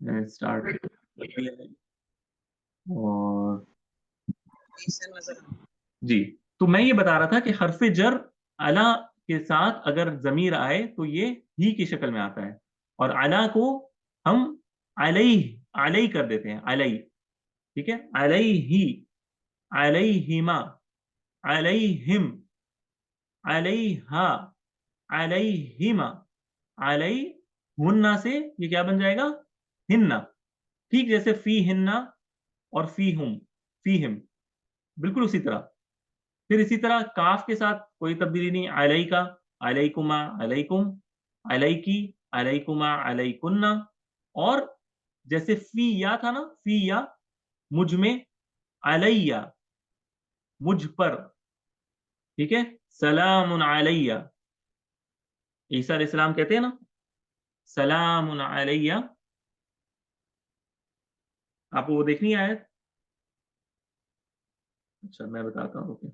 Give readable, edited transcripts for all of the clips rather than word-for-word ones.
Start और जी। तो मैं ये बता रहा था कि हर्फ जर अला के साथ अगर जमीर आए तो ये ही की शक्ल में आता है, और अला को हम अलई अलई कर देते हैं, अलई। ठीक है, अलई ही, अलैहिमा, अलैहिम, अलैहा, अलैहिमा, अलैहुन्ना से ये क्या बन जाएगा? हिन्ना। ठीक जैसे फी हिन्ना और फी हुम, फी हिम, बिल्कुल उसी तरह। फिर इसी तरह काफ के साथ कोई तब्दीली नहीं, अलैका, अलैकुमा, अलैकुम, अलैकी, अलैकुमा, अलैकुन्ना। और जैसे फी या था ना, फी या, मुझ में, अलैया, मुझ पर। ठीक है, सलामुन अलैया, ईसा अलैहिस्सलाम कहते हैं ना, सलामुन अलैया। आपको वो देखनी है आयत? अच्छा, मैं बताता हूँ, ओके।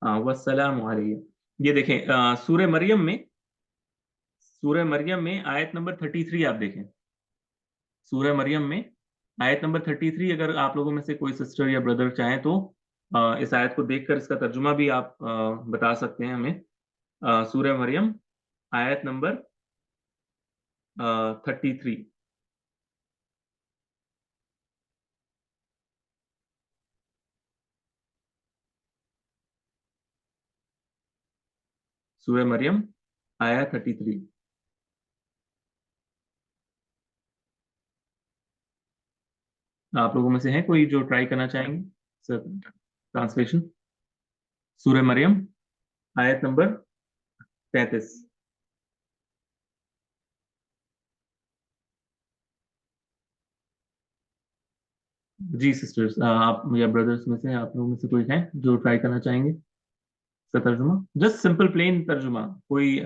हाँ, वस्सलामु अलैया। ये देखें, सूरह मरियम में आयत नंबर 33 आप देखें। सूरह मरियम में आयत नंबर 33, अगर आप लोगों में से कोई सिस्टर या ब्रदर चाहें तो इस आयत को देखकर इसका तर्जुमा भी आप बता सकते हैं हमें। सूरह मरियम आयत नंबर 33। सूरह मरियम आयत 33। आप लोगों में से है कोई जो ट्राई करना चाहेंगे सर? ट्रांसलेशन, सूरह मरियम आयत नंबर 33। जी सिस्टर्स, आप या ब्रदर्स में से आप लोगों में से कोई है जो ट्राई करना चाहेंगे इसका तर्जुमा? जस्ट सिंपल प्लेन तर्जुमा, कोई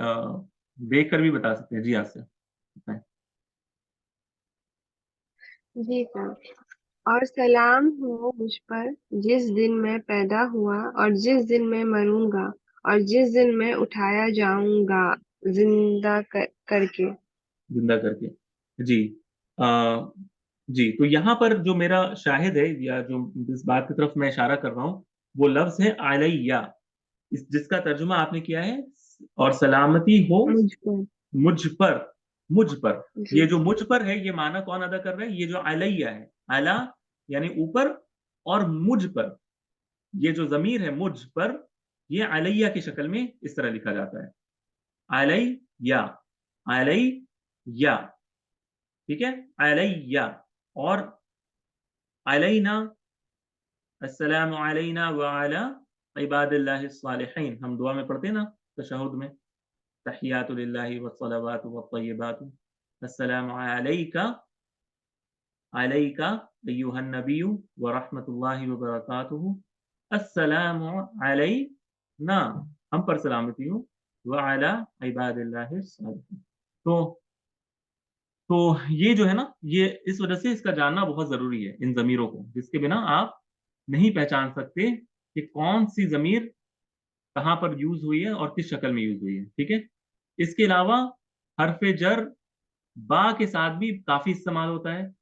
देख कर भी बता सकते हैं जी, आज से बताएं। जी सर। और सलाम हो मुझ पर जिस दिन मैं पैदा हुआ और जिस दिन मैं मरूंगा और जिस दिन मैं उठाया जाऊंगा जिंदा करके। जिंदा करके। जी। आ, जी, तो यहाँ पर जो मेरा शाहिद है, या जो जिस बात की तरफ मैं इशारा कर रहा हूँ, वो लफ्ज है अलैया, इस जिसका तर्जुमा आपने किया है, और सलामती हो मुझ पर। मुझ पर, मुझ पर। ये जी। जो मुझ पर है, ये माना कौन अदा कर रहा है? ये जो अलैया है, अला यानी ऊपर, और मुझ पर, ये जो जमीर है मुझ पर, ये अलैया की शक्ल में इस तरह लिखा जाता है, अलैया, अलैया। ठीक है, अलैया। और अलैना, अस्सलामु अलैना व अला इबादिल्लाहिस सालिहीन, हम दुआ में पढ़ते हैं ना तशहुद में, तहियातु लिल्लाहि वस्सलावातु वत्तय्यिबातु, अस्सलामु अलैका, अलैका अय्युहन नबिय्यु व रहमतुल्लाहि व बरकातुहू, अस्सलामु अलैना, हम पर सलामती हो, व अला इबादिल्लाहिस सालिहीन। तो ये जो है ना, ये इस वजह से इसका जानना बहुत जरूरी है, इन जमीरों को, जिसके बिना आप नहीं पहचान सकते कि कौन सी जमीर कहाँ पर यूज हुई है और किस शक्ल में यूज हुई है। ठीक है, इसके अलावा हरफ जर बा के साथ भी काफी इस्तेमाल होता है,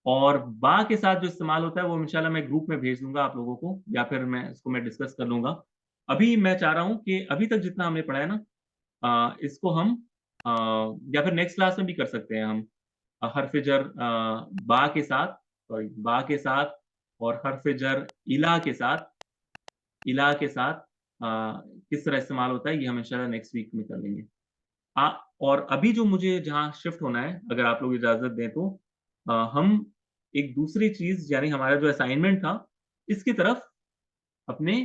और बा के साथ जो इस्तेमाल होता है वो इंशाल्लाह मैं ग्रुप में भेज दूंगा आप लोगों को, या फिर मैं इसको डिस्कस कर लूंगा। अभी मैं चाह रहा हूँ कि अभी तक जितना हमने पढ़ा है ना, इसको हम अ, या फिर नेक्स्ट क्लास में भी कर सकते हैं हम। हर्फ जर बा के साथ, सॉरी बा के साथ, और हर्फ जर इला के साथ, इला के साथ किस तरह इस्तेमाल होता है, ये हम इंशाल्लाह नेक्स्ट वीक में कर लेंगे। आ, और अभी जो मुझे जहाँ शिफ्ट होना है, अगर आप लोग इजाजत दें तो हम एक दूसरी चीज, यानी हमारा जो असाइनमेंट था, इसकी तरफ अपने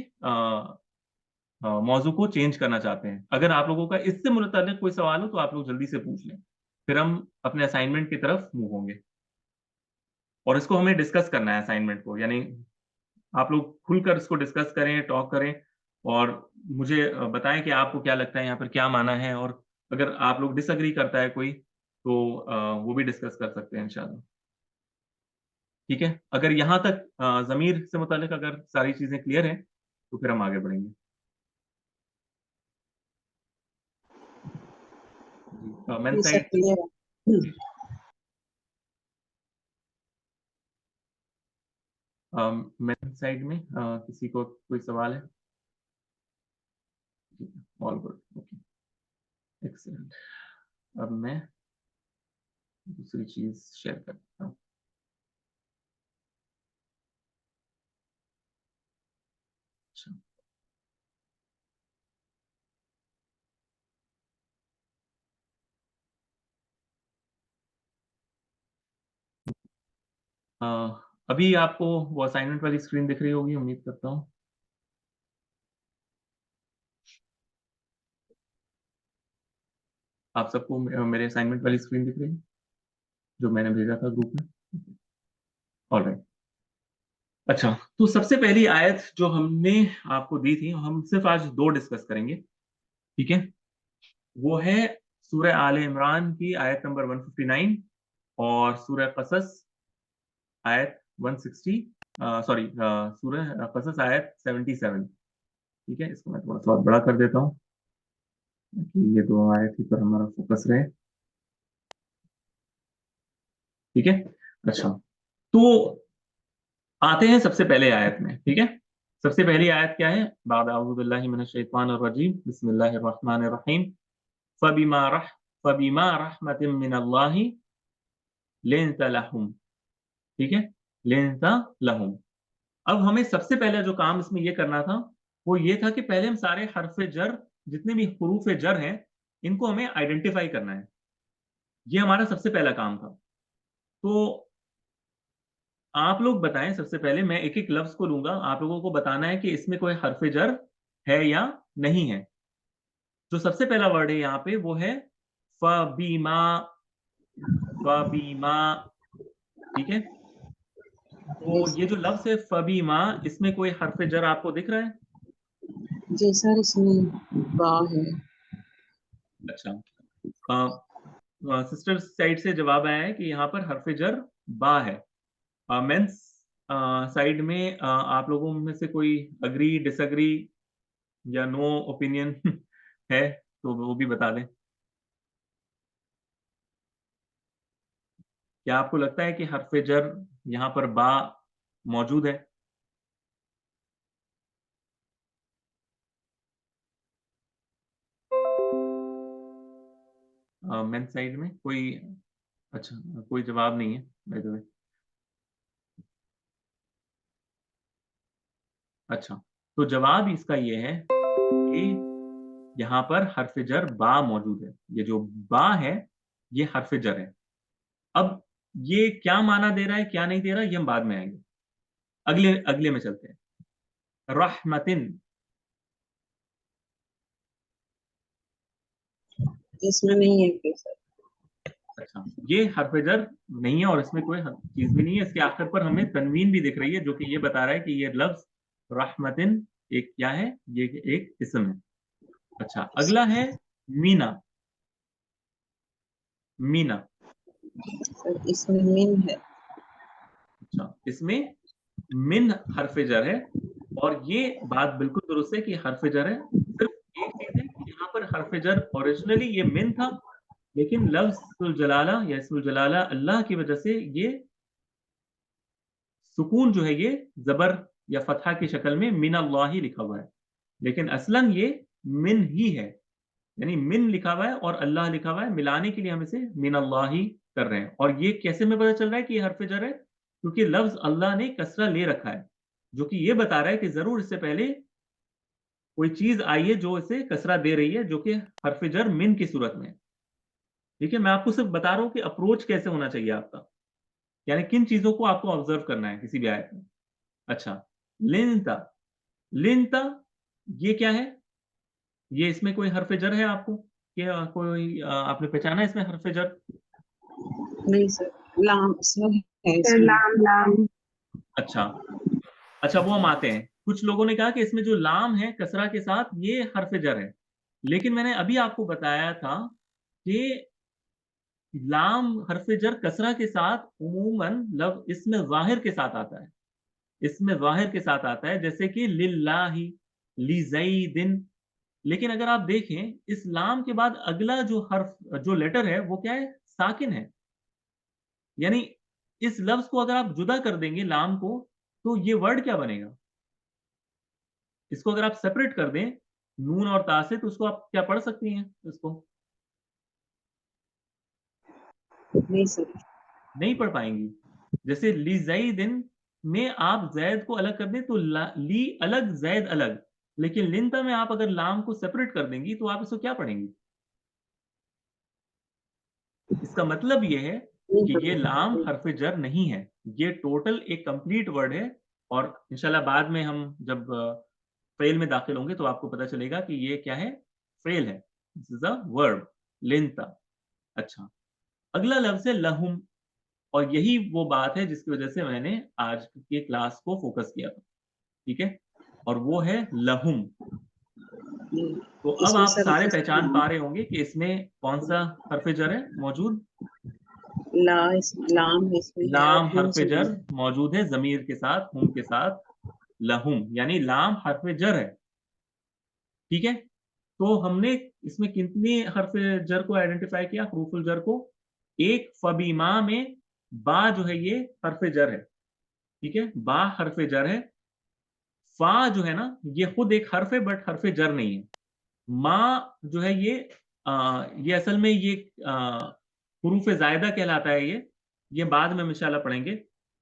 मौजू को चेंज करना चाहते हैं। अगर आप लोगों का इससे मुतल्लिक कोई सवाल हो तो आप लोग जल्दी से पूछ लें, फिर हम अपने असाइनमेंट की तरफ मूव होंगे। और इसको हमें डिस्कस करना है असाइनमेंट को, यानी आप लोग खुलकर इसको डिस्कस करें, टॉक करें, और मुझे बताएं कि आपको क्या लगता है यहाँ पर क्या माना है, और अगर आप लोग डिसएग्री करता है कोई, तो वो भी डिस्कस कर सकते हैं इंशाल्लाह। ठीक है, अगर यहाँ तक ज़मीर से मुतालिक अगर सारी चीज़ें क्लियर हैं, तो फिर हम आगे बढ़ेंगे। जी, मेन जी सर साइड क्लियर है। मेन साइड में किसी को कोई सवाल है? All good, okay, excellent. अब मैं दूसरी चीज़ शेयर करता हूँ। अच्छा, अ, अभी आपको वो असाइनमेंट वाली स्क्रीन दिख रही होगी, उम्मीद करता हूँ। आप सबको मेरे असाइनमेंट वाली स्क्रीन दिख रही है, जो मैंने भेजा था ग्रुप में? ऑलराइट। अच्छा, तो सबसे पहली आयत जो हमने आपको दी थी, हम सिर्फ आज 2 डिस्कस करेंगे, ठीक है? वो है सूरह आले इमरान की आयत नंबर 159 और सूरह कसस आयत 160, सूरह कसस आयत 77, ठीक है? इसको मैं थोड़ा-सा और बड़ा कर देता हूँ, ताकि ये 2 आयत ही पर हमारा फोकस रहे, ठीक है? अच्छा, तो आते हैं सबसे पहले आयत में, ठीक है? सबसे पहली आयत क्या है? बाद अऊज़ु बिल्लाहि मिनश शैतानिर रजीम, बिस्मिल्लाहिर रहमानिर रहीम, फबिमा रह फबिमा रहमतिन मिनल्लाहि लिन्त लहुम, ठीक है? लिन्त लहुम। अब हमें सबसे पहले जो काम इसमें ये करना था, वो ये था कि पहले हम सारे हर्फ़ जर, जितने भी हुरूफ़ जर हैं, इनको हमें आइडेंटिफ़ाई करना है। ये हमारा सबसे पहला काम था। तो आप लोग बताएँ, सबसे पहले मैं एक-एक लफ्ज़ को लूँगा, आप लोगों को बताना है कि इसमें कोई हर्फ़ जर है या नहीं है। जो सबसे पहला वर्ड है यहाँ पे वो है फबीमा, फबीमा, ठीक है? तो ये जो लफ्ज़ है फबीमा, इसमें कोई हर्फ़ जर आपको दिख रहा है? जी सर इसमें बा है। अच्छा, सिस्टर्स साइड से जवाब आया है कि यहाँ पर हर्फ़ जर बा है। मेंस साइड में आप लोगों में से कोई एग्री, डिसएग्री या नो ओपिनियन है, तो वो भी बता दें। क्या आपको लगता है कि हर्फ़ जर यहाँ पर बा मौजूद है? मेन साइड में कोई, अच्छा, कोई जवाब नहीं है बाय द वे। अच्छा, तो जवाब इसका ये है कि यहाँ पर हर्फ़ जर बा मौजूद है। ये जो बा है, ये हर्फ़ जर है। अब ये क्या माना दे रहा है, क्या नहीं दे रहा है, ये हम बाद में आएँगे। अगले अगले में चलते हैं। रहमतिन, इसमें नहीं है फिर सर। अच्छा, ये हर्फ़ जर नहीं है और इसमें कोई ह चीज़ भी नहीं है। इसके आखिर पर हमें तनवीन भी दिख रही है, जो कि ये बता रहा है कि ये लफ्ज़ रहमतिन एक क्या है? ये एक इस्म है। अच्छा, अगला है मीना, मीना। सर इसमें मिन है। अच्छा, इसमें मिन हर्फ़ जर है और ये बात बिल्कुल दुरुस्त है कि हर्फ़ जर है। सिर्फ़ एक चीज़ है कि यहाँ पर हर्फ़ जर ओरिजिनली ये मिन था, लेकिन लफ्ज़ुल जलाला या इस्मुल जलाला अल्लाह की वजह से ये सुकून जो है ये ज़बर या फ़तहा की शक्ल में मिनल्लाहि लिखा हुआ है। लेकिन असलन ये मिन ही है, यानी मिन लिखा हुआ है और अल्लाह लिखा हुआ है, मिलाने के लिए हम इसे मिनल्लाहि कर रहे हैं। और ये कैसे हमें पता चल रहा है कि ये हर्फ़ जर है? क्योंकि लफ्ज़ अल्लाह ने कसरा ले रखा है, जो कि ये बता रहा है कि ज़रूर इससे पहले कोई चीज़ आई है जो इसे कसरा दे रही है, जो कि हर्फ़ जर मिन की सूरत में है। ठीक है? मैं आपको सिर्फ़ बता रहा हूँ कि अप्रोच कैसे होना चाहिए आपका, यानी किन चीज़ों को आपको ऑब्ज़र्व करना है किसी भी आयत में। अच्छा, लिन्ता, लिन्ता ये क्या है? ये इसमें कोई हर्फ़ जर है आपको? क्या कोई आपने पहचाना है इसमें हर्फ़ जर? नहीं सर लाम सर है सर इसमें। लाम लाम अच्छा, अच्छा, वो हम आते हैं। कुछ लोगों ने कहा कि इसमें जो लाम है कसरा के साथ ये हर्फ़ जर है। लेकिन मैंने अभी आपको बताया था कि लाम हर्फ जर कसरा के साथ उमूमन इसमें ज़ाहिर के साथ आता है, इसमें ज़ाहिर के साथ आता है, जैसे कि लिल्लाही, लिज़ैदिन। लेकिन अगर आप देखें इस लाम के बाद अगला जो हर्फ जो लेटर है वो क्या है? साकिन है। यानी इस लफ्ज को अगर आप जुदा कर देंगे लाम को, तो ये वर्ड क्या बनेगा? इसको अगर आप सेपरेट कर दें नून और ता से, तो उसको आप क्या पढ़ सकती हैं इसको? नहीं सर। नहीं पढ़ पाएंगी। जैसे लिज़ैदिन में आप जैद को अलग कर दें तो ली अलग जैद अलग, लेकिन लिंता में आप अगर लाम को सेपरेट कर देंगी तो आप इसको क्या पढ़ेंगी? इसका मतलब ये है नहीं कि ये लाम पढ़ हर्फ जर नहीं है, ये टोटल एक कंप्लीट वर्ड है। और इंशाल्लाह बाद में हम जब फेल में दाखिल होंगे तो आपको पता चलेगा कि ये क्या है? फेल है। दिस इज अ वर्ब, लिंता। अच्छा, अगला लफ्ज है लहुम, और यही वो बात है जिसकी वजह से मैंने आज के क्लास को फोकस किया था, ठीक है? और वो है लहुम। तो अब इसमें आप सर सारे पहचान पा रहे होंगे कि इसमें कौन सा हर्फ जर है मौजूद? लाम है इसमें है और लाम हम हर्फ जर मौजूद है ज़मीर के साथ, हुम के साथ, लहुम, यानी लाम हर्फ जर है, ठीक है? तो हमने इसमें कितने हर्फ जर को आइडेंटिफाई किया, हरूफुल जर को? एक फबीमा में बा जो है ये हर्फ जर है, ठीक है? बा हर्फ जर है। फा जो है ना, ये खुद एक हर्फ है बट हर्फ जर नहीं है। माँ जो है ये असल में ये हुरूफ ज़ायदा कहलाता है ये बाद में हम इंशाल्लाह पढ़ेंगे,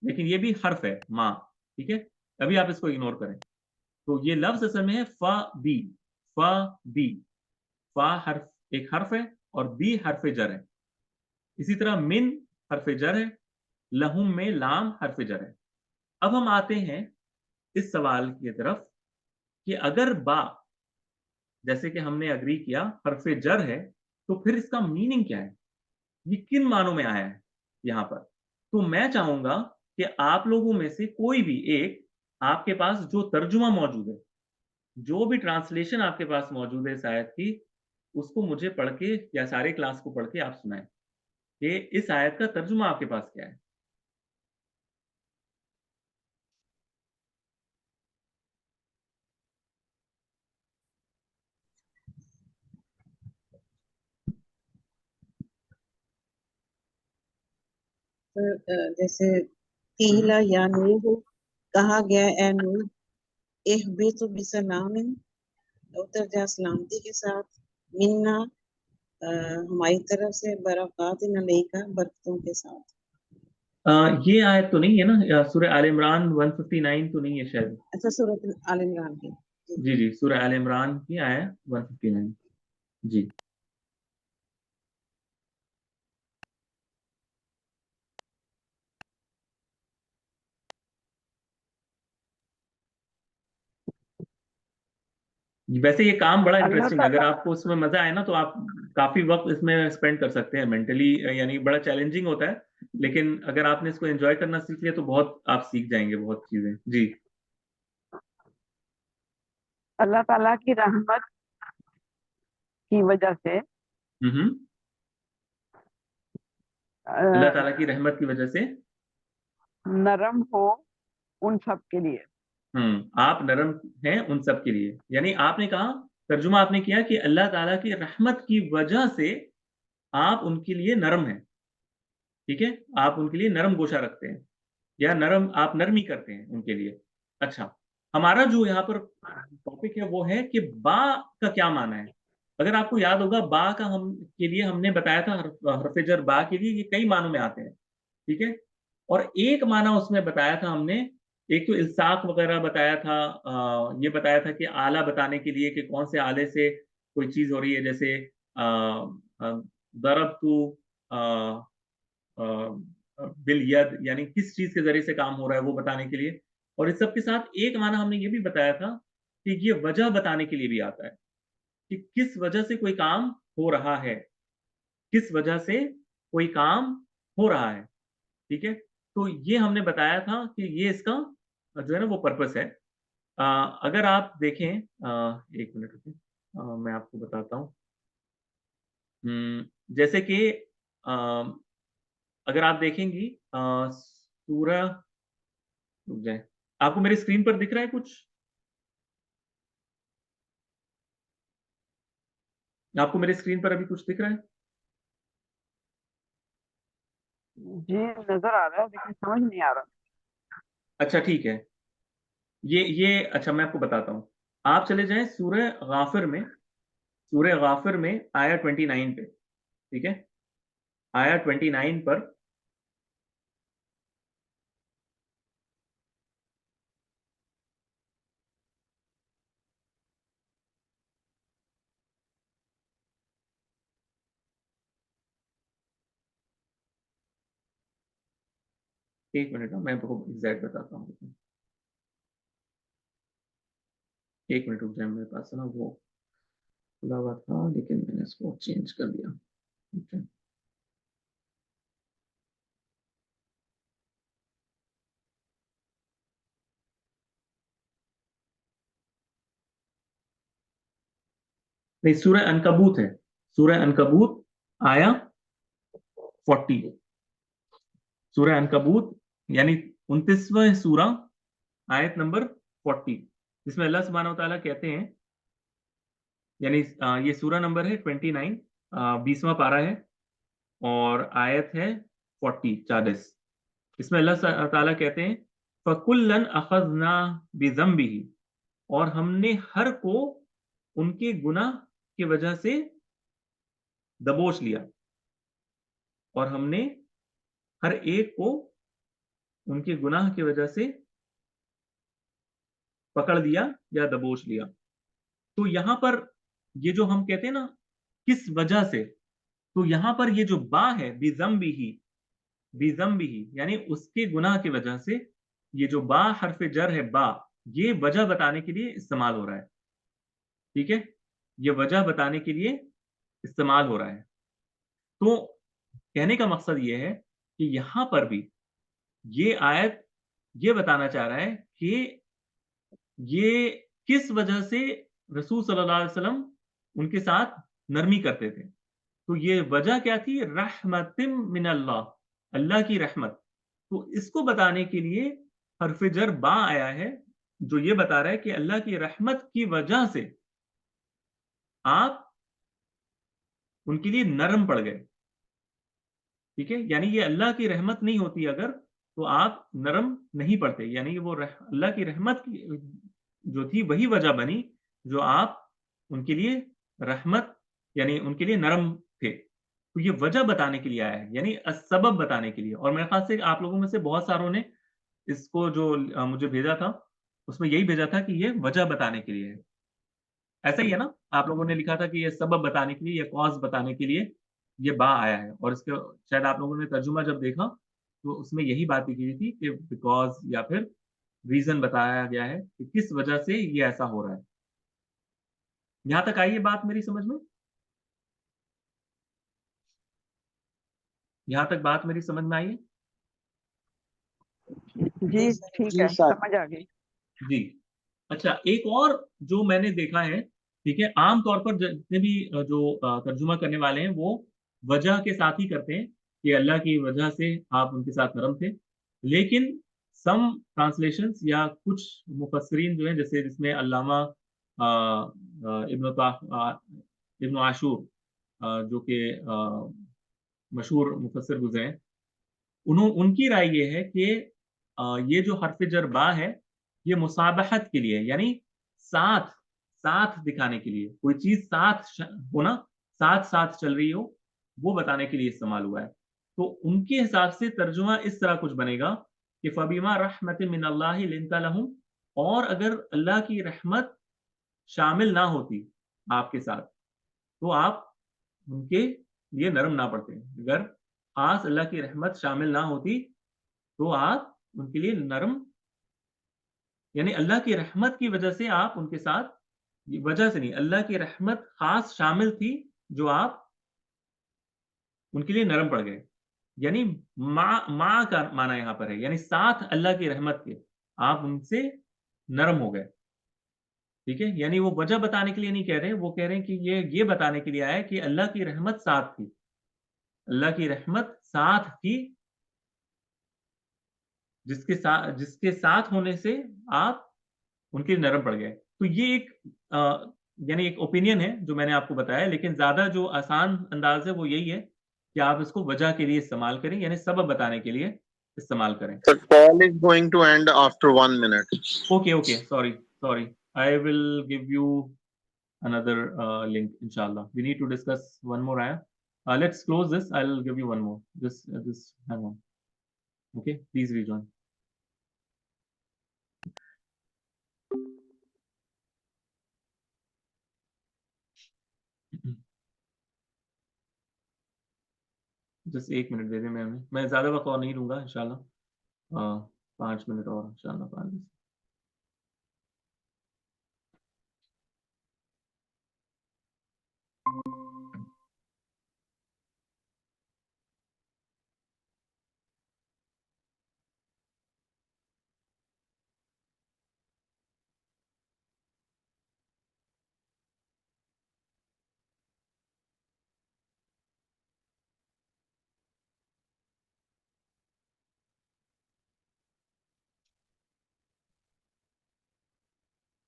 लेकिन ये भी हर्फ है माँ, ठीक है? अभी आप इसको इग्नोर करें। तो ये लफ्ज़ असल में है फ़ बी, फ़ा हर्फ एक हर्फ है और बी हर्फ जर है। इसी तरह मिन हर्फ जर है, लहुम में लाम हर्फ जर है। अब हम आते हैं इस सवाल की तरफ कि अगर बा, जैसे कि हमने एग्री किया, हर्फ जर है, तो फिर इसका मीनिंग क्या है? ये किन मानों में आया है यहाँ पर? तो मैं चाहूँगा कि आप लोगों में से कोई भी एक, आपके पास जो तर्जुमा मौजूद है, जो भी ट्रांसलेशन आपके पास मौजूद है इस आयत की, उसको मुझे पढ़ के या सारे क्लास को पढ़ के आप सुनाएँ कि इस आयत का तर्जुमा आपके पास क्या है? जैसे हुँ, कीला या नूह, कहा गया ए नूह, इहबितु बिसलामिन, उतर जा सलामती के साथ, मिन्ना हमारी तरफ से, बरक़ातिन अलैका, बरकतों के साथ। ये आयत तो नहीं है ना, सूरह आल इमरान 159 तो नहीं है शायद? अच्छा, सूरत आल इमरान की। जी, जी, सूरह आल इमरान की आयत 159। जी। वैसे ये काम बड़ा अल्लाह इंटरेस्टिंग है, अगर ताला आपको उसमें मजा आए ना तो आप काफी वक्त इसमें स्पेंड कर सकते हैं मेंटली, यानी बड़ा चैलेंजिंग होता है, लेकिन अगर आपने इसको एंजॉय करना सीख लिया तो बहुत आप सीख जाएंगे बहुत चीजें। जी। अल्लाह ताला की रहमत की वजह से हम्म। अल्लाह ताला की रहमत की वजह से नरम हो उन सब के लिए। आप नरम हैं उन सब के लिए, यानी आपने कहा, तर्जुमा आपने किया कि अल्लाह ताला की रहमत की वजह से आप उनके लिए नरम हैं, ठीक है? आप उनके लिए नरम गोशा रखते हैं या नरम, आप नरमी करते हैं उनके लिए। अच्छा, हमारा जो यहाँ पर टॉपिक है वो है कि बा का क्या माना है? अगर आपको याद होगा, बा का हम के लिए हमने बताया था, हर्फ जर बा के लिए ये कई मानों में आते हैं, ठीक है? और एक माना उसमें बताया था हमने, एक तो इल्साक वगैरह बताया था, ये बताया था कि आला बताने के लिए कि कौन से आले से कोई चीज़ हो रही है, जैसे दरबतु अ, बिल यद, यानी किस चीज़ के ज़रिए से काम हो रहा है वो बताने के लिए। और इस सब के साथ एक माना हमने ये भी बताया था कि ये वजह बताने के लिए भी आता है कि किस वजह से कोई काम हो रहा है, किस वजह से कोई काम हो रहा है, ठीक है? तो ये हमने बताया था कि ये इसका जो है ना वो पर्पस है। अ, अगर आप देखें, 1 मिनट रुकिए, मैं आपको बताता हूँ। जैसे कि अगर आप देखेंगी सूरह, रुक जाए, आपको मेरी स्क्रीन पर दिख रहा है कुछ? आपको मेरी स्क्रीन पर अभी कुछ दिख रहा है? जी नजर आ रहा है लेकिन समझ नहीं आ रहा। अच्छा ठीक है, ये अच्छा मैं आपको बताता हूँ। आप चले जाएं सूरह गाफिर में, सूरह गाफिर में आया 29 पे, ठीक है, आया 29 पर। एक मिनट, मैं आपको एग्जैक्ट बताता हूँ। एक मिनट रुक जाए, मेरे पास है ना वो खुला हुआ था लेकिन मैंने इसको चेंज कर दिया, ठीक है। नहीं, सूरह अनकबूत है, सूरह अनकबूत आया 40, सूरह अनकबूत यानी 29वां सूरा, आयत नंबर 40, जिसमें अल्लाह सुब्हानहू व तआला कहते हैं, यानी ये सूरा नंबर है 29, 20वां पारा है और आयत है 40। इसमें अल्लाह ताला कहते हैं फकुल्लन अखज़ना बिज़म्बिही, और हमने हर को उनके गुनाह की वजह से दबोच लिया, और हमने हर एक को उनके गुनाह की वजह से पकड़ लिया या दबोच लिया। तो यहां पर ये जो हम कहते हैं ना किस वजह से, तो यहां पर ये जो बा है बिज़म्बिही, बिज़म्बिही यानी उसके गुनाह की वजह से, ये जो बा हर्फ जर है बा, ये वजह बताने के लिए इस्तेमाल हो रहा है, ठीक है, ये वजह बताने के लिए इस्तेमाल हो रहा है। तो कहने का मकसद ये है कि यहां पर भी ये आयत ये बताना चाह रहा है कि ये किस वजह से रसूल सल्लल्लाहु अलैहि वसल्लम उनके साथ नरमी करते थे। तो ये वजह क्या थी? रहमतिम मिनल्लाह, अल्लाह की रहमत। तो इसको बताने के लिए हर्फ जर बा आया है, जो ये बता रहा है कि अल्लाह की रहमत की वजह से आप उनके लिए नरम पड़ गए, ठीक है, यानी ये अल्लाह की रहमत नहीं होती अगर, तो आप नरम नहीं पड़ते, यानी वो अल्लाह की रहमत की जो थी वही वजह बनी जो आप उनके लिए रहमत, यानी उनके लिए नरम थे। तो ये वजह बताने के लिए आया है, यानी सबब बताने के लिए। और मेरे ख्याल से आप लोगों में से बहुत सारों ने इसको जो मुझे भेजा था, उसमें यही भेजा था कि ये वजह बताने के लिए है। ऐसा ही है ना? आप लोगों ने लिखा था कि ये सबब बताने के लिए या कॉज़ बताने के लिए ये बा आया है, और इसके शायद आप लोगों ने तर्जुमा जब देखा, तो उसमें यही बात लिखी हुई थी कि बिकॉज़ या फिर रीज़न बताया गया है कि किस वजह से ये ऐसा हो रहा है। यहाँ तक आई ये बात मेरी समझ में? यहाँ तक बात मेरी समझ में आई है? जी ठीक है, समझ आ गई। जी। अच्छा, एक और जो मैंने देखा है, ठीक है, आम तौर पर जितने भी जो तर्जुमा करने वाले हैं, वो वजह के साथ ही करते हैं कि अल्लाह की वजह से आप उनके साथ नरम थे। लेकिन सम ट्रांसलेशंस या कुछ मुफस्सिरीन जो हैं, जैसे जिसमें अल्लामा इब्न आशूर जो कि मशहूर मुफस्सिर गुज़रे हैं, उनकी राय ये है कि ये जो हर्फ जर बा है, ये मुसाबहत के लिए है, यानी साथ साथ दिखाने के लिए, कोई चीज़ साथ होना, साथ-साथ चल रही हो, वो बताने के लिए इस्तेमाल हुआ है। तो उनके हिसाब से तर्जुमा इस तरह कुछ बनेगा कि फबिमा रहमतिन मिनल्लाहि लिंता लहुम, और अगर अल्लाह की रहमत शामिल ना होती आपके साथ, तो आप उनके लिए नरम ना पड़ते। अगर ख़ास अल्लाह की रहमत शामिल ना होती, तो आप उनके लिए नरम, यानी अल्लाह की रहमत की वजह से आप उनके साथ, ये वजह से नहीं, अल्लाह की रहमत ख़ास शामिल थी, जो आप उनके लिए नरम पड़ गए। यानी माँ का माना यहाँ पर है, यानी साथ अल्लाह की रहमत के आप उनसे नरम हो गए, ठीक है? यानी वो वजह बताने के लिए नहीं कह रहे हैं, वो कह रहे हैं कि ये बताने के लिए आया है कि अल्लाह की रहमत साथ थी। अल्लाह की रहमत साथ थी, जिसके साथ होने से आप उनके नरम पड़ गए। तो ये एक यानी एक ओपिनियन है जो मैंने आपको बताया, लेकिन ज्यादा जो आसान अंदाज है वो यही है कि आप इसको वजह के लिए इस्तेमाल करें, यानी सबब बताने के लिए इस्तेमाल करें। The call is going to end after 1 minute. Okay, sorry, I will give you another link inshallah. We need to discuss one more ayah. Let's close this. I'll give you one more. Just hang on. Okay, please rejoin. जस्ट 1 minute दे दें मैं ज्यादा वक्त और नहीं लूंगा इंशाल्लाह। 5 मिनट और इंशाल्लाह 5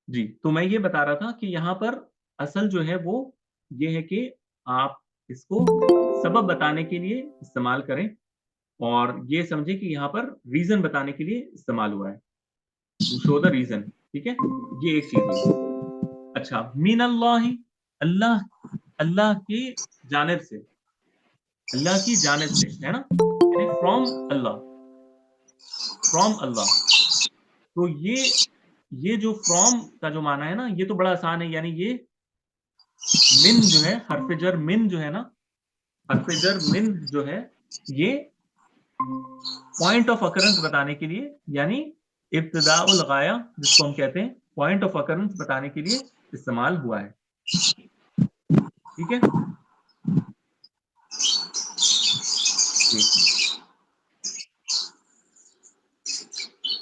जी, तो मैं ये बता रहा था कि यहाँ पर असल जो है वो ये है कि आप इसको सबब बताने के लिए इस्तेमाल करें और ये समझें कि यहाँ पर रीजन बताने के लिए इस्तेमाल हुआ है, टू शो द रीजन। ठीक है, ये एक चीज हुई। अच्छा, मीन अल्लाह, अल्लाह की जानिब से, अल्लाह की जानिब से, है ना, यानी फ्रॉम अल्लाह। तो ये जो फ्रॉम का जो माना है ना, ये तो बड़ा आसान है, यानी ये मिन जो है, हर्फ जर मिन जो है ना, हर्फ जर मिन जो है, ये पॉइंट ऑफ अकरेंस बताने के लिए, यानी इब्तिदाउल गाया जिसको हम कहते हैं, पॉइंट ऑफ अकरेंस बताने के लिए इस्तेमाल हुआ है। ठीक है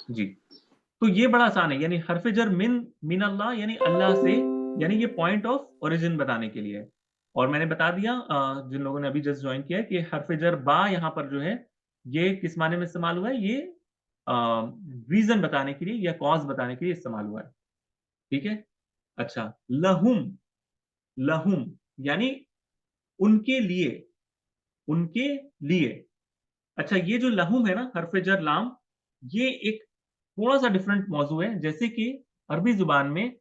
जी, तो ये बड़ा आसान है, यानी हर्फ जर मिन अल्लाह यानी अल्लाह से, यानी ये पॉइंट ऑफ ओरिजिन बताने के लिए है। और मैंने बता दिया जिन लोगों ने अभी जस्ट ज्वाइन किया कि हर्फ जर बा यहाँ पर जो है ये किस माने में इस्तेमाल हुआ है, ये रीजन बताने के लिए या कॉज बताने के लिए इस्तेमाल हुआ है। ठीक है, अच्छा, लहुम, लहुम यानी उनके लिए, उनके लिए। अच्छा, ये जो लहुम है ना, हर्फ जर लाम, ये एक थोड़ा सा डिफरेंट मौजू है। जैसे कि अरबी जुबान में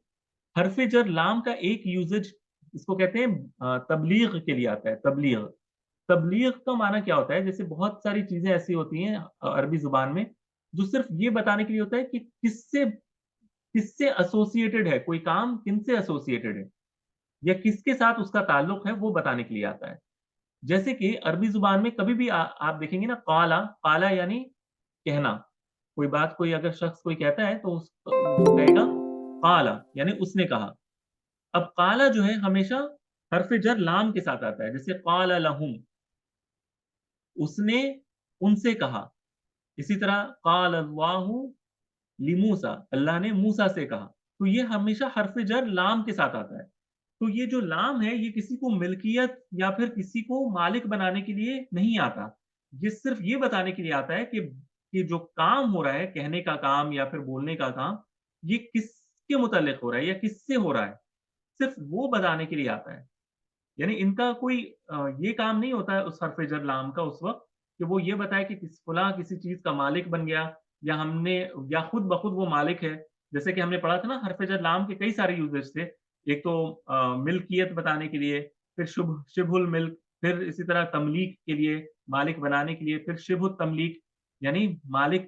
हर्फ जर लाम का एक यूजेज इसको कहते हैं तबलीग के लिए आता है। तबलीग, तबलीग का माना क्या होता है, जैसे बहुत सारी चीजें ऐसी होती हैं अरबी जुबान में जो सिर्फ ये बताने के लिए होता है कि किससे किससे एसोसिएटेड है, कोई काम किनसे एसोसिएटेड है या किसके साथ उसका ताल्लुक है, वो बताने के लिए आता है। जैसे कि अरबी जुबान में कभी भी आप देखेंगे ना, काला, काला यानी कहना, कोई बात कोई अगर शख्स कोई कहता है तो वो कहेगा काला, यानी उसने कहा। अब काला जो है हमेशा हर्फ जर लाम के साथ आता है, जैसे काला लहुम, उसने उनसे कहा। इसी तरह काल अल्लाहु लिमूसा, अल्लाह ने मूसा से कहा। तो ये हमेशा हर्फ जर लाम के साथ आता है। तो ये जो लाम है ये किसी को मिल्कियत या फिर किसी को मालिक बनाने के लिए नहीं आता। ये सिर्फ ये बताने के लिए आता है कि जो काम हो रहा है, कहने का काम या फिर बोलने का काम, ये किसके मुताल्लिक हो रहा है या किससे हो रहा है, सिर्फ वो बताने के लिए आता है। यानी इनका कोई ये काम नहीं होता है उस हर्फ जर लाम का उस वक़्त कि वो ये बताए कि फलाँ किसी चीज़ का मालिक बन गया या हमने या खुद ब खुद वो मालिक है। जैसे कि हमने पढ़ा था ना, हर्फ जर लाम के कई सारे यूज़ेज़ थे। एक तो मिल्कियत बताने के लिए, फिर शिब्हुल मिल्क, फिर इसी तरह तमलीक के लिए, मालिक बनाने के लिए, फिर शिब्हुत तमलीक यानी मालिक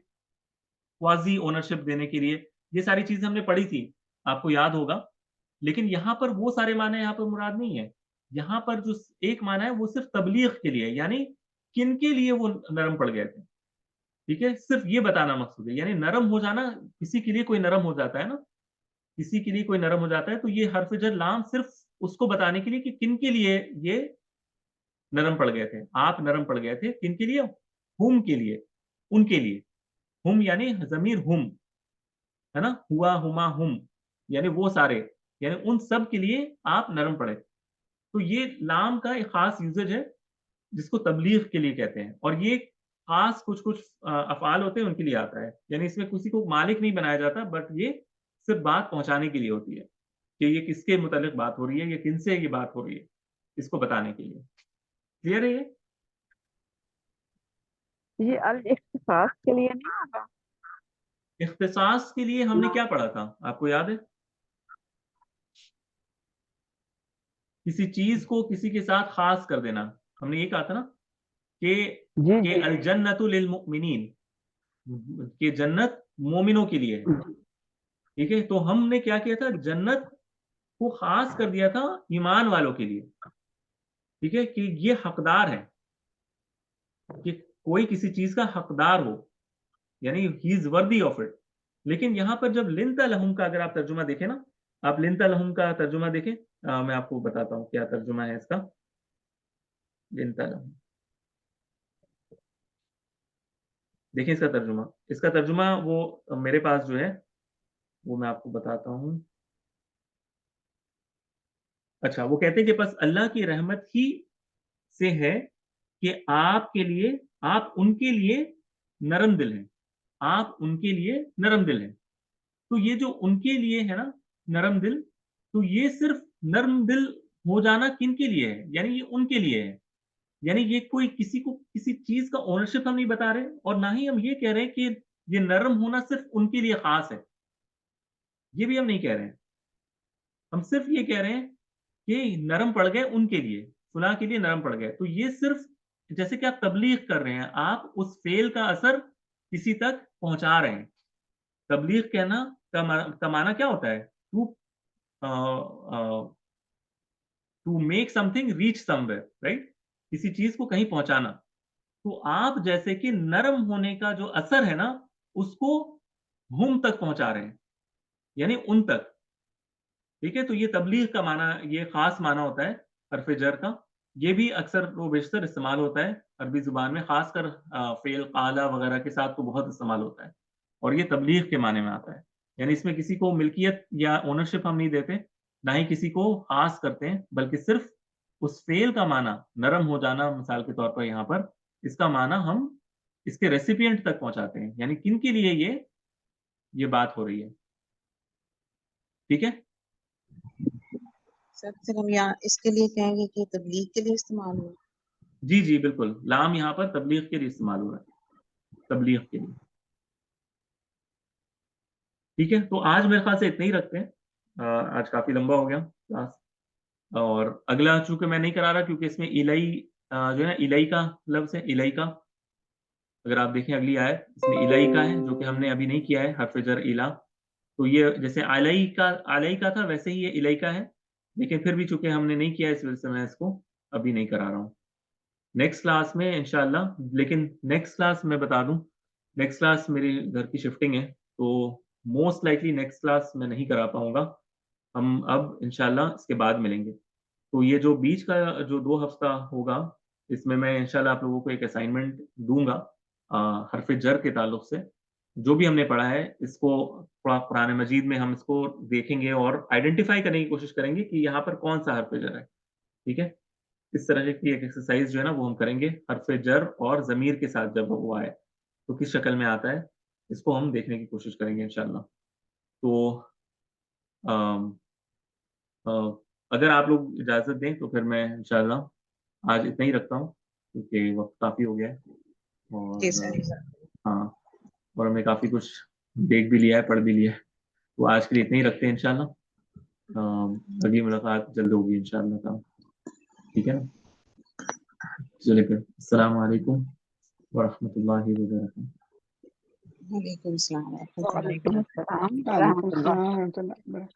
क्वाज़ी ओनरशिप देने के लिए। ये सारी चीज़ें हमने पढ़ी थी, आपको याद होगा। लेकिन यहाँ पर वो सारे माने यहाँ पर मुराद नहीं है। यहाँ पर जो एक माना है वो सिर्फ तबलीग के लिए, यानी किनके लिए वो नरम पड़ गए थे। ठीक है, सिर्फ ये बताना मकसूद है। यानी नरम हो जाना, किसी के लिए कोई नरम हो जाता है ना, किसी के लिए कोई नरम हो जाता है, तो ये हर्फ जर लाम सिर्फ उसको बताने के लिए कि किनके लिए ये नरम पड़ गए थे, आप नरम पड़ गए थे, किनके लिए, हुम के लिए, उनके लिए। हुम यानी ज़मीर हुम, है ना, हुआ, हुमा, हुम, यानी वो सारे, यानी उन सब के लिए आप नरम पड़े। तो ये लाम का एक खास यूजेज है जिसको तबलीग के लिए कहते हैं, और ये खास कुछ कुछ अफ़आल होते हैं उनके लिए आता है। यानी इसमें किसी को मालिक नहीं बनाया जाता, बट ये सिर्फ बात पहुंचाने के लिए होती है कि ये किसके मुतालिक बात हो रही है, ये किनसे ये बात हो रही है, इसको बताने के लिए। क्लियर है ये अल इख्तिसास के लिए नहीं होगा? इख्तिसास के लिए हमने क्या पढ़ा था, आपको याद है? किसी चीज को किसी के साथ खास कर देना, हमने ये कहा था ना कि जी कि जी अल जन्नतु लिल मुमिनीन, कि जन्नत मोमिनों के लिए है। ठीक है, तो हमने क्या किया था, जन्नत को खास कर दिया था ईमान वालों के लिए। ठीक है, कि ये हकदार है, कि कोई किसी चीज का हकदार हो, यानी he is worthy of it. लेकिन यहां पर जब लिनता लहुम का अगर आप तर्जुमा देखें ना, आप लिनता लहुम का तर्जुमा देखें, मैं आपको बताता हूं क्या तर्जुमा है इसका। लिनता लहुम, देखिए इसका तर्जुमा वो मेरे पास जो है वो मैं आपको बताता हूं। अच्छा, वो कहते हैं कि बस अल्लाह की रहमत ही से है कि आपके लिए, आप उनके लिए नरम दिल हैं, आप उनके लिए नरम दिल हैं। तो ये जो उनके लिए है ना नरम दिल, तो ये सिर्फ नरम दिल हो जाना किन के लिए है, यानी ये उनके लिए है। यानी ये कोई किसी को किसी चीज का ओनरशिप हम नहीं बता रहे, और ना ही हम ये कह रहे हैं कि ये नरम होना सिर्फ उनके लिए खास है, ये भी हम नहीं कह रहे हैं। हम सिर्फ ये कह रहे हैं कि नरम पड़ गए उनके लिए, फलां के लिए नरम पड़ गए। तो ये सिर्फ जैसे कि आप तबलीग कर रहे हैं, आप उस फेल का असर किसी तक पहुंचा रहे हैं। तबलीग कहना का माना क्या होता है, to make something reach somewhere, right, किसी चीज को कहीं पहुंचाना। तो आप जैसे कि नरम होने का जो असर है ना, उसको हम तक पहुंचा रहे हैं, यानी उन तक। ठीक है, तो ये तबलीग का माना, ये खास माना होता है हरफ जर का। ये भी अक्सर वो बेशतर इस्तेमाल होता है अरबी जुबान में, खासकर फेल काला वगैरह के साथ तो बहुत इस्तेमाल होता है, और ये तबलीग के माने में आता है। यानी इसमें किसी को मिल्कियत या ओनरशिप हम नहीं देते, ना ही किसी को खास करते हैं, बल्कि सिर्फ उस फेल का माना नरम हो जाना, मिसाल के तौर पर यहाँ पर इसका माना हम इसके रेसिपिएंट तक पहुंचाते हैं, यानी किन के लिए ये बात हो रही है। ठीक है, सर फिर हम यहाँ इसके लिए कहेंगे कि तबलीग के लिए इस्तेमाल हो। जी जी बिल्कुल, लाम यहाँ पर तबलीग के लिए इस्तेमाल हो रहा है, तबलीग के लिए। ठीक है, तो आज मेरे ख्याल से इतना ही रखते हैं। आज काफी लंबा हो गया क्लास, और अगला चूंकि मैं नहीं करा रहा क्योंकि इसमें इलाई जो है ना, इलाई का लफ्ज है, इलाई का। अगर आप देखें अगली आयत, इसमें इलाई का है, जो कि हमने अभी नहीं किया है, हरफ जर इला। तो ये जैसे अलई का था, वैसे ही ये इलाई का है, लेकिन फिर भी चूंकि हमने नहीं किया, इस वजह से मैं इसको अभी नहीं करा रहा हूँ। नेक्स्ट क्लास में इंशाल्लाह, लेकिन नेक्स्ट क्लास मैं बता दूं, नेक्स्ट क्लास मेरे घर की शिफ्टिंग है, तो मोस्ट लाइकली नेक्स्ट क्लास मैं नहीं करा पाऊंगा। हम अब इंशाल्लाह इसके बाद मिलेंगे। तो ये जो बीच का जो 2 हफ्ता होगा, इसमें मैं इंशाल्लाह आप लोगों को एक असाइनमेंट दूंगा हरफ जर के ताल्लुक से। जो भी हमने पढ़ा है इसको थोड़ा कुरान मजीद में हम इसको देखेंगे और आइडेंटिफाई करने की कोशिश करेंगे कि यहाँ पर कौन सा हरफ जर है। ठीक है, इस तरह की एक एक्सरसाइज जो है ना वो हम करेंगे, हरफ जर और ज़मीर के साथ जब वो आए तो किस शक्ल में आता है, इसको हम देखने की कोशिश करेंगे इंशाल्लाह। तो अम, अ, अगर आप लोग इजाज़त दें तो फिर मैं इंशाल्लाह आज इतना ही रखता हूँ, क्योंकि वक्त काफ़ी हो गया है। जी और सर। हाँ, और हमने काफ़ी कुछ देख भी लिया है, पढ़ भी लिया है। तो आज के लिए इतना ही रखते हैं इंशाल्लाह। अगली मुलाकात जल्द होगी इंशाल्लाह। ठीक है ना, चलिए फिर, अस्सलाम वालेकुम वरहमतुल्लाहि वबरकातुहू। वालेकुम सलाम। वालेकुम अस्सलाम वालेकुम रहमतुल्लाह। अस्सलाम, रहमतुल्लाह।